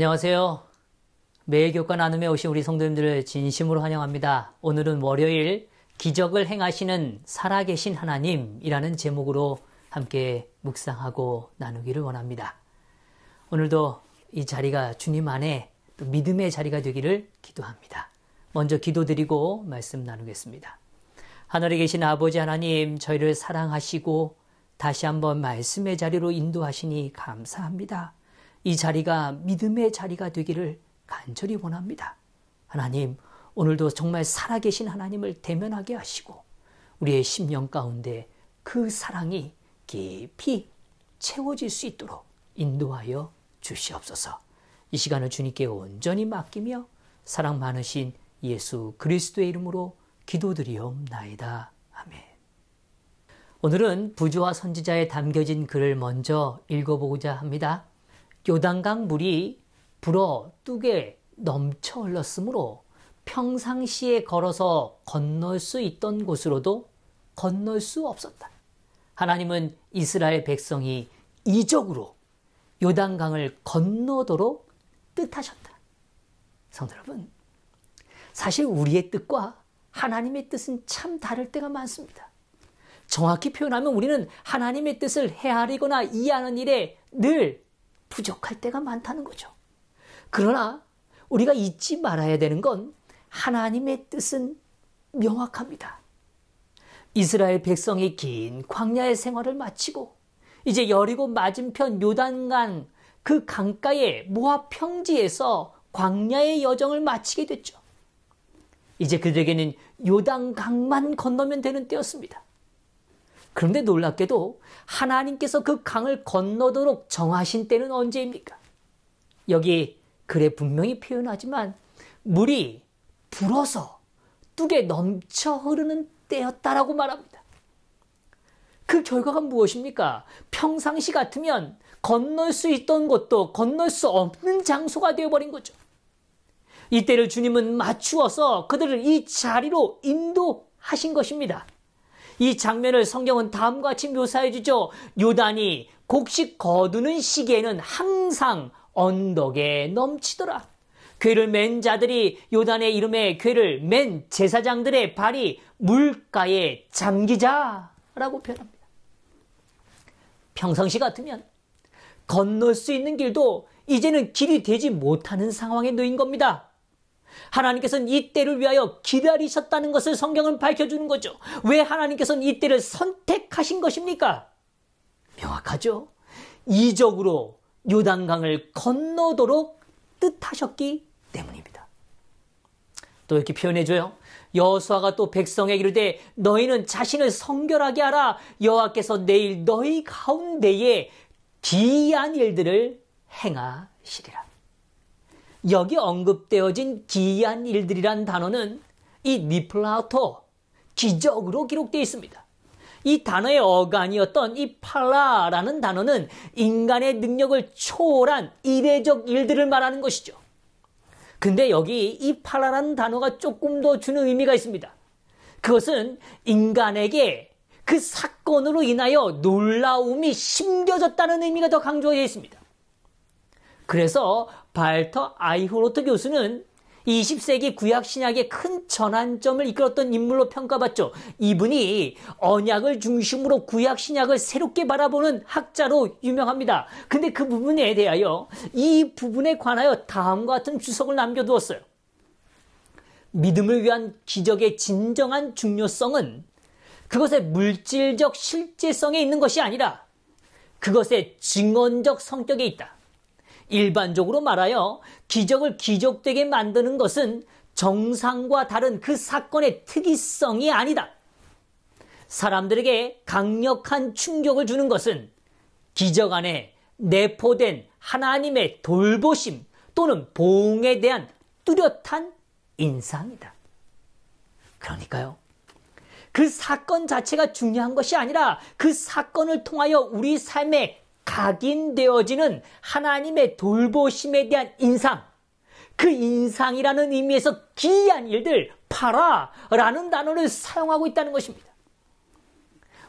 안녕하세요. 매일 교과 나눔에 오신 우리 성도님들을 진심으로 환영합니다. 오늘은 월요일 기적을 행하시는 살아계신 하나님이라는 제목으로 함께 묵상하고 나누기를 원합니다. 오늘도 이 자리가 주님 안에 또 믿음의 자리가 되기를 기도합니다. 먼저 기도드리고 말씀 나누겠습니다. 하늘에 계신 아버지 하나님, 저희를 사랑하시고 다시 한번 말씀의 자리로 인도하시니 감사합니다. 이 자리가 믿음의 자리가 되기를 간절히 원합니다. 하나님, 오늘도 정말 살아계신 하나님을 대면하게 하시고 우리의 심령 가운데 그 사랑이 깊이 채워질 수 있도록 인도하여 주시옵소서. 이 시간을 주님께 온전히 맡기며 사랑 많으신 예수 그리스도의 이름으로 기도드리옵나이다. 아멘. 오늘은 부조와 선지자에 담겨진 글을 먼저 읽어보고자 합니다. 요단강 물이 불어 뚝에 넘쳐 흘렀으므로 평상시에 걸어서 건널 수 있던 곳으로도 건널 수 없었다. 하나님은 이스라엘 백성이 이적으로 요단강을 건너도록 뜻하셨다. 성도 여러분, 사실 우리의 뜻과 하나님의 뜻은 참 다를 때가 많습니다. 정확히 표현하면 우리는 하나님의 뜻을 헤아리거나 이해하는 일에 늘 부족할 때가 많다는 거죠. 그러나 우리가 잊지 말아야 되는 건 하나님의 뜻은 명확합니다. 이스라엘 백성이 긴 광야의 생활을 마치고 이제 여리고 맞은편 요단강 그 강가의 모압 평지에서 광야의 여정을 마치게 됐죠. 이제 그들에게는 요단강만 건너면 되는 때였습니다. 그런데 놀랍게도 하나님께서 그 강을 건너도록 정하신 때는 언제입니까? 여기 글에 분명히 표현하지만 물이 불어서 뚝에 넘쳐 흐르는 때였다라고 말합니다. 그 결과가 무엇입니까? 평상시 같으면 건널 수 있던 곳도 건널 수 없는 장소가 되어버린 거죠. 이때를 주님은 맞추어서 그들을 이 자리로 인도하신 것입니다. 이 장면을 성경은 다음과 같이 묘사해 주죠. 요단이 곡식 거두는 시기에는 항상 언덕에 넘치더라. 궤를 맨 자들이 요단의 이름에 궤를 맨 제사장들의 발이 물가에 잠기자라고 표현합니다. 평상시 같으면 건널 수 있는 길도 이제는 길이 되지 못하는 상황에 놓인 겁니다. 하나님께서는 이 때를 위하여 기다리셨다는 것을 성경은 밝혀주는 거죠. 왜 하나님께서는 이 때를 선택하신 것입니까? 명확하죠. 이적으로 요단강을 건너도록 뜻하셨기 때문입니다. 또 이렇게 표현해줘요. 여호수아가 또 백성에게 이르되 너희는 자신을 성결하게 하라. 여호와께서 내일 너희 가운데에 기이한 일들을 행하시리라. 여기 언급되어진 기이한 일들이란 단어는 이 니플라우토, 기적으로 기록되어 있습니다. 이 단어의 어간이었던 이 팔라라는 단어는 인간의 능력을 초월한 이례적 일들을 말하는 것이죠. 근데 여기 이 팔라라는 단어가 조금 더 주는 의미가 있습니다. 그것은 인간에게 그 사건으로 인하여 놀라움이 심겨졌다는 의미가 더 강조되어 있습니다. 그래서 발터 아이후로트 교수는 20세기 구약신약의 큰 전환점을 이끌었던 인물로 평가받죠. 이분이 언약을 중심으로 구약신약을 새롭게 바라보는 학자로 유명합니다. 근데 그 부분에 대하여 이 부분에 관하여 다음과 같은 주석을 남겨두었어요. 믿음을 위한 기적의 진정한 중요성은 그것의 물질적 실제성에 있는 것이 아니라 그것의 증언적 성격에 있다. 일반적으로 말하여 기적을 기적되게 만드는 것은 정상과 다른 그 사건의 특이성이 아니다. 사람들에게 강력한 충격을 주는 것은 기적 안에 내포된 하나님의 돌보심 또는 보응에 대한 뚜렷한 인상이다. 그러니까요. 그 사건 자체가 중요한 것이 아니라 그 사건을 통하여 우리 삶에 각인되어지는 하나님의 돌보심에 대한 인상, 그 인상이라는 의미에서 기이한 일들, 파라라는 단어를 사용하고 있다는 것입니다.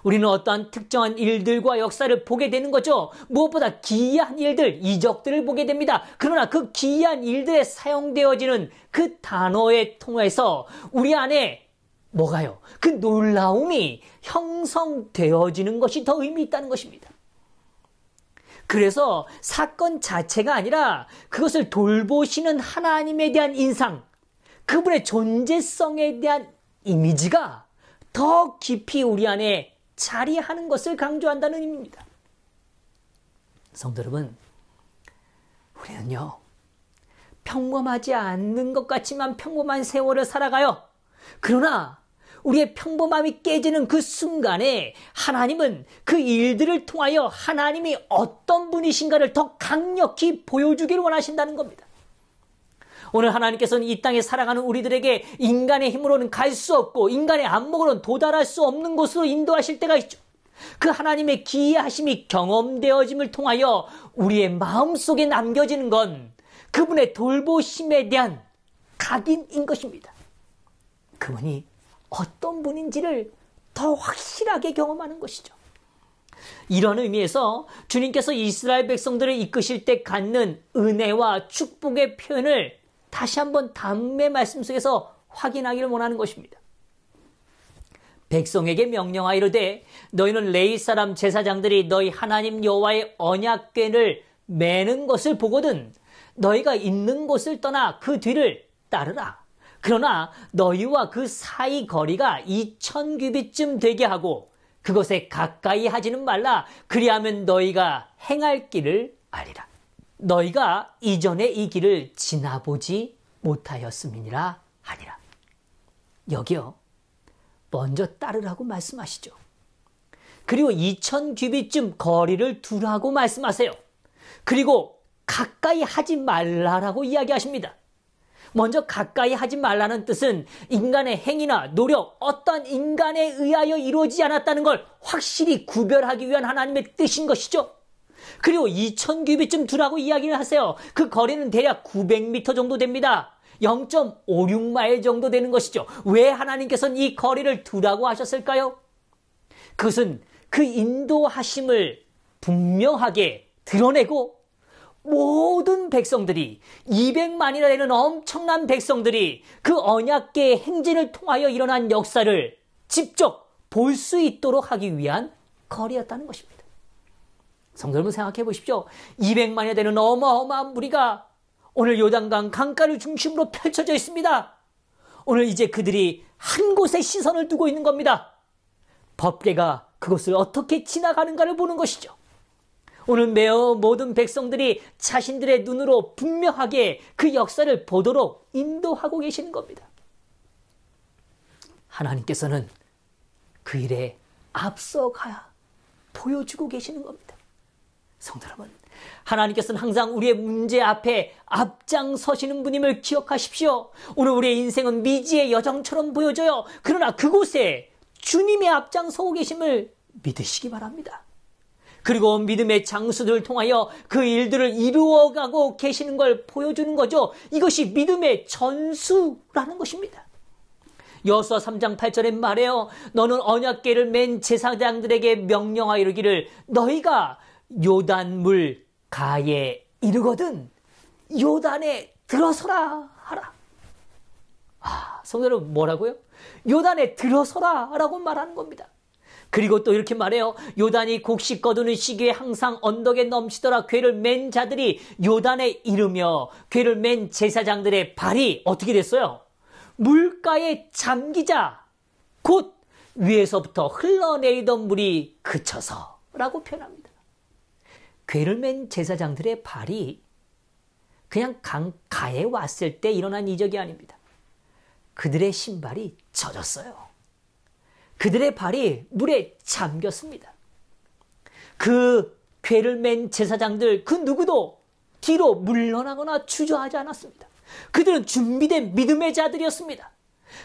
우리는 어떠한 특정한 일들과 역사를 보게 되는 거죠. 무엇보다 기이한 일들, 이적들을 보게 됩니다. 그러나 그 기이한 일들에 사용되어지는 그 단어에 통해서 우리 안에 뭐가요? 그 놀라움이 형성되어지는 것이 더 의미 있다는 것입니다. 그래서 사건 자체가 아니라 그것을 돌보시는 하나님에 대한 인상, 그분의 존재성에 대한 이미지가 더 깊이 우리 안에 자리하는 것을 강조한다는 의미입니다. 성도 여러분, 우리는요, 평범하지 않는 것 같지만 평범한 세월을 살아가요. 그러나 우리의 평범함이 깨지는 그 순간에 하나님은 그 일들을 통하여 하나님이 어떤 분이신가를 더 강력히 보여주기를 원하신다는 겁니다. 오늘 하나님께서는 이 땅에 살아가는 우리들에게 인간의 힘으로는 갈 수 없고 인간의 안목으로는 도달할 수 없는 곳으로 인도하실 때가 있죠. 그 하나님의 기이하심이 경험되어짐을 통하여 우리의 마음속에 남겨지는 건 그분의 돌보심에 대한 각인인 것입니다. 그분이 어떤 분인지를 더 확실하게 경험하는 것이죠. 이런 의미에서 주님께서 이스라엘 백성들을 이끄실 때 갖는 은혜와 축복의 표현을 다시 한번 다음의 말씀 속에서 확인하기를 원하는 것입니다. 백성에게 명령하이르되 너희는 레위 사람 제사장들이 너희 하나님 여호와의 언약궤를 매는 것을 보거든 너희가 있는 곳을 떠나 그 뒤를 따르라. 그러나 너희와 그 사이 거리가 2000규빗쯤 되게 하고 그것에 가까이 하지는 말라. 그리하면 너희가 행할 길을 알리라. 너희가 이전에 이 길을 지나보지 못하였음이니라 하니라. 여기요, 먼저 따르라고 말씀하시죠. 그리고 2000규빗쯤 거리를 두라고 말씀하세요. 그리고 가까이 하지 말라라고 이야기하십니다. 먼저 가까이 하지 말라는 뜻은 인간의 행위나 노력, 어떤 인간에 의하여 이루어지지 않았다는 걸 확실히 구별하기 위한 하나님의 뜻인 것이죠. 그리고 2000규빗쯤 두라고 이야기를 하세요. 그 거리는 대략 900m 정도 됩니다. 0.56마일 정도 되는 것이죠. 왜 하나님께서는 이 거리를 두라고 하셨을까요? 그것은 그 인도하심을 분명하게 드러내고 모든 백성들이 200만이나 되는 엄청난 백성들이 그 언약궤의 행진을 통하여 일어난 역사를 직접 볼 수 있도록 하기 위한 거리였다는 것입니다. 성도 여러분 생각해 보십시오. 200만이나 되는 어마어마한 무리가 오늘 요단강 강가를 중심으로 펼쳐져 있습니다. 오늘 이제 그들이 한 곳에 시선을 두고 있는 겁니다. 법궤가 그곳을 어떻게 지나가는가를 보는 것이죠. 오늘 매어 모든 백성들이 자신들의 눈으로 분명하게 그 역사를 보도록 인도하고 계시는 겁니다. 하나님께서는 그 일에 앞서가 보여주고 계시는 겁니다. 성도 여러분, 하나님께서는 항상 우리의 문제 앞에 앞장서시는 분임을 기억하십시오. 오늘 우리의 인생은 미지의 여정처럼 보여져요. 그러나 그곳에 주님의 앞장서고 계심을 믿으시기 바랍니다. 그리고 믿음의 장수들을 통하여 그 일들을 이루어가고 계시는 걸 보여주는 거죠. 이것이 믿음의 전수라는 것입니다. 여호수아 3장 8절에 말해요. 너는 언약궤를 맨 제사장들에게 명령하여 이르기를 너희가 요단물 가에 이르거든 요단에 들어서라 하라. 성도 여러분, 뭐라고요? 요단에 들어서라 라고 말하는 겁니다. 그리고 또 이렇게 말해요. 요단이 곡식 거두는 시기에 항상 언덕에 넘치더라. 궤를 맨 자들이 요단에 이르며 궤를 맨 제사장들의 발이 어떻게 됐어요? 물가에 잠기자 곧 위에서부터 흘러내리던 물이 그쳐서 라고 표현합니다. 궤를 맨 제사장들의 발이 그냥 강가에 왔을 때 일어난 이적이 아닙니다. 그들의 신발이 젖었어요. 그들의 발이 물에 잠겼습니다. 그 궤를 맨 제사장들 그 누구도 뒤로 물러나거나 주저하지 않았습니다. 그들은 준비된 믿음의 자들이었습니다.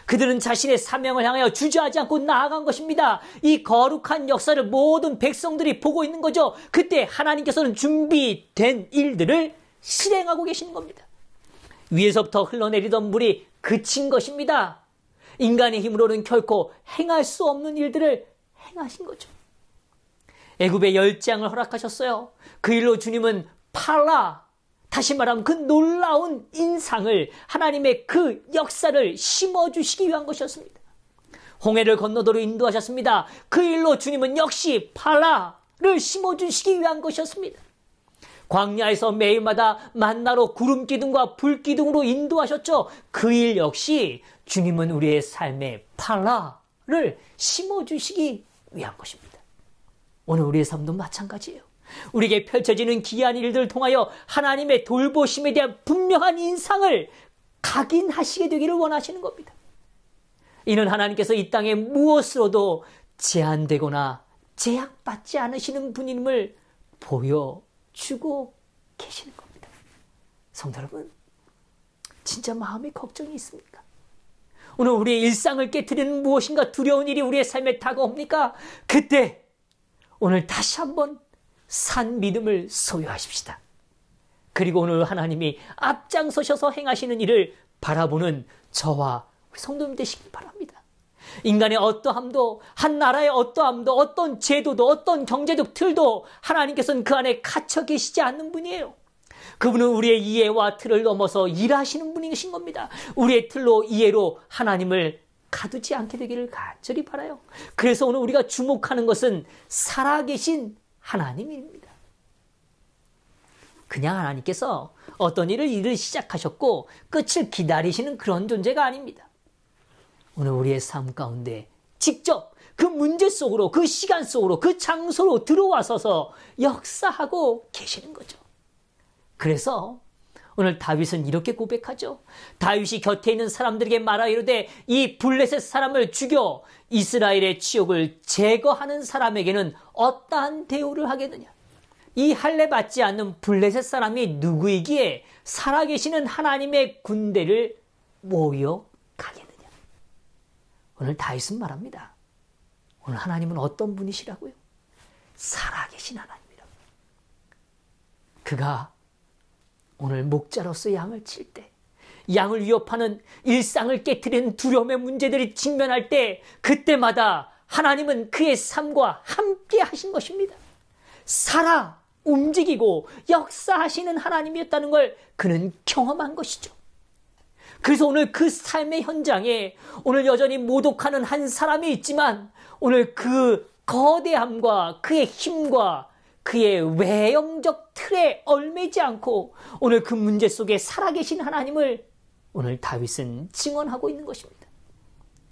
그들은 자신의 사명을 향하여 주저하지 않고 나아간 것입니다. 이 거룩한 역사를 모든 백성들이 보고 있는 거죠. 그때 하나님께서는 준비된 일들을 실행하고 계시는 겁니다. 위에서부터 흘러내리던 물이 그친 것입니다. 인간의 힘으로는 결코 행할 수 없는 일들을 행하신 거죠. 애굽의 열장을 허락하셨어요. 그 일로 주님은 팔라, 다시 말하면 그 놀라운 인상을, 하나님의 그 역사를 심어주시기 위한 것이었습니다. 홍해를 건너도록 인도하셨습니다. 그 일로 주님은 역시 팔라를 심어주시기 위한 것이었습니다. 광야에서 매일마다 만나로 구름 기둥과 불 기둥으로 인도하셨죠. 그 일 역시 주님은 우리의 삶에 팔라를 심어주시기 위한 것입니다. 오늘 우리의 삶도 마찬가지예요. 우리에게 펼쳐지는 기이한 일들을 통하여 하나님의 돌보심에 대한 분명한 인상을 각인하시게 되기를 원하시는 겁니다. 이는 하나님께서 이 땅에 무엇으로도 제한되거나 제약받지 않으시는 분임을 보여주고 계시는 겁니다. 성도 여러분, 진짜 마음에 걱정이 있습니까? 오늘 우리의 일상을 깨트리는 무엇인가 두려운 일이 우리의 삶에 다가옵니까? 그때 오늘 다시 한번 산 믿음을 소유하십시다. 그리고 오늘 하나님이 앞장서셔서 행하시는 일을 바라보는 저와 우리 성도님 되시기 바랍니다. 인간의 어떠함도, 한 나라의 어떠함도, 어떤 제도도, 어떤 경제적 틀도 하나님께서는 그 안에 갇혀 계시지 않는 분이에요. 그분은 우리의 이해와 틀을 넘어서 일하시는 분이신 겁니다. 우리의 틀로 이해로 하나님을 가두지 않게 되기를 간절히 바라요. 그래서 오늘 우리가 주목하는 것은 살아계신 하나님입니다. 그냥 하나님께서 어떤 일을 시작하셨고 끝을 기다리시는 그런 존재가 아닙니다. 오늘 우리의 삶 가운데 직접 그 문제 속으로, 그 시간 속으로, 그 장소로 들어와서서 역사하고 계시는 거죠. 그래서 오늘 다윗은 이렇게 고백하죠. 다윗이 곁에 있는 사람들에게 말하이르되 이 블레셋 사람을 죽여 이스라엘의 치욕을 제거하는 사람에게는 어떠한 대우를 하겠느냐. 이 할례 받지 않는 블레셋 사람이 누구이기에 살아계시는 하나님의 군대를 모욕하겠느냐. 오늘 다윗은 말합니다. 오늘 하나님은 어떤 분이시라고요? 살아계신 하나님이라고. 그가 오늘 목자로서 양을 칠 때, 양을 위협하는 일상을 깨트리는 두려움의 문제들이 직면할 때, 그때마다 하나님은 그의 삶과 함께 하신 것입니다. 살아 움직이고 역사하시는 하나님이었다는 걸 그는 경험한 것이죠. 그래서 오늘 그 삶의 현장에 오늘 여전히 모독하는 한 사람이 있지만 오늘 그 거대함과 그의 힘과 그의 외형적 틀에 얽매지 않고 오늘 그 문제 속에 살아계신 하나님을 오늘 다윗은 증언하고 있는 것입니다.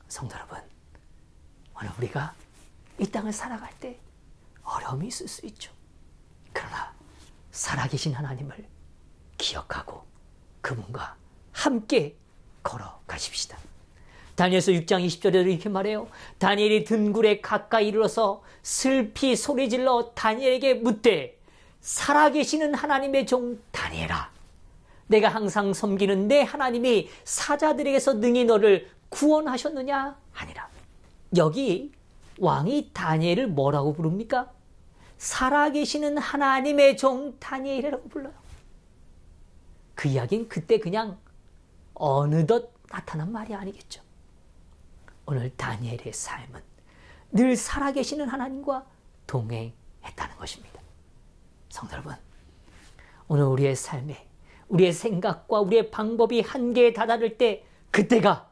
성도 여러분, 오늘 우리가 이 땅을 살아갈 때 어려움이 있을 수 있죠. 그러나 살아계신 하나님을 기억하고 그분과 함께 걸어가십시다. 다니엘서 6장 20절에도 이렇게 말해요. 다니엘이 등굴에 가까이 이르러서 슬피 소리질러 다니엘에게 묻되 살아계시는 하나님의 종 다니엘아, 내가 항상 섬기는 내 하나님이 사자들에게서 능히 너를 구원하셨느냐 하니라. 여기 왕이 다니엘을 뭐라고 부릅니까? 살아계시는 하나님의 종 다니엘이라고 불러요. 그 이야기는 그때 그냥 어느덧 나타난 말이 아니겠죠. 오늘 다니엘의 삶은 늘 살아계시는 하나님과 동행했다는 것입니다. 성도 여러분, 오늘 우리의 삶에 우리의 생각과 우리의 방법이 한계에 다다를 때 그때가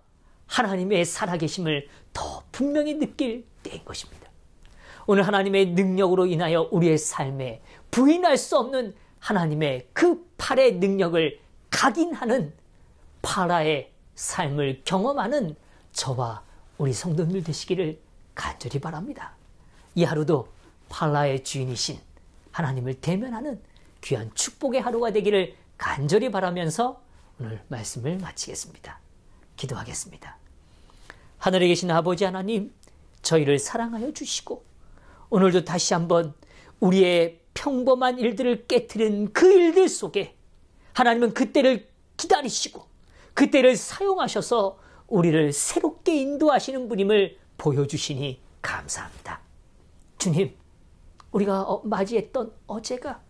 하나님의 살아계심을 더 분명히 느낄 때인 것입니다. 오늘 하나님의 능력으로 인하여 우리의 삶에 부인할 수 없는 하나님의 그 팔의 능력을 각인하는 파라의 삶을 경험하는 저와 우리 성도님들 되시기를 간절히 바랍니다. 이 하루도 팔라의 주인이신 하나님을 대면하는 귀한 축복의 하루가 되기를 간절히 바라면서 오늘 말씀을 마치겠습니다. 기도하겠습니다. 하늘에 계신 아버지 하나님, 저희를 사랑하여 주시고 오늘도 다시 한번 우리의 평범한 일들을 깨트린 그 일들 속에 하나님은 그때를 기다리시고 그때를 사용하셔서 우리를 새롭게 인도하시는 분임을 보여주시니 감사합니다. 주님, 우리가 맞이했던 어제가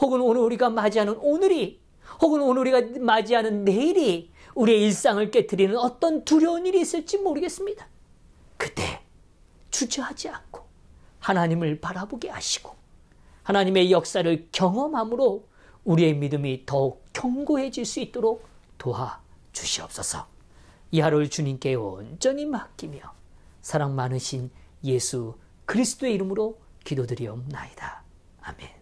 혹은 오늘 우리가 맞이하는 오늘이 혹은 오늘 우리가 맞이하는 내일이 우리의 일상을 깨트리는 어떤 두려운 일이 있을지 모르겠습니다. 그때 주저하지 않고 하나님을 바라보게 하시고 하나님의 역사를 경험함으로 우리의 믿음이 더욱 견고해질 수 있도록 도와주시옵소서. 이 하루를 주님께 온전히 맡기며 사랑 많으신 예수 그리스도의 이름으로 기도드리옵나이다. 아멘.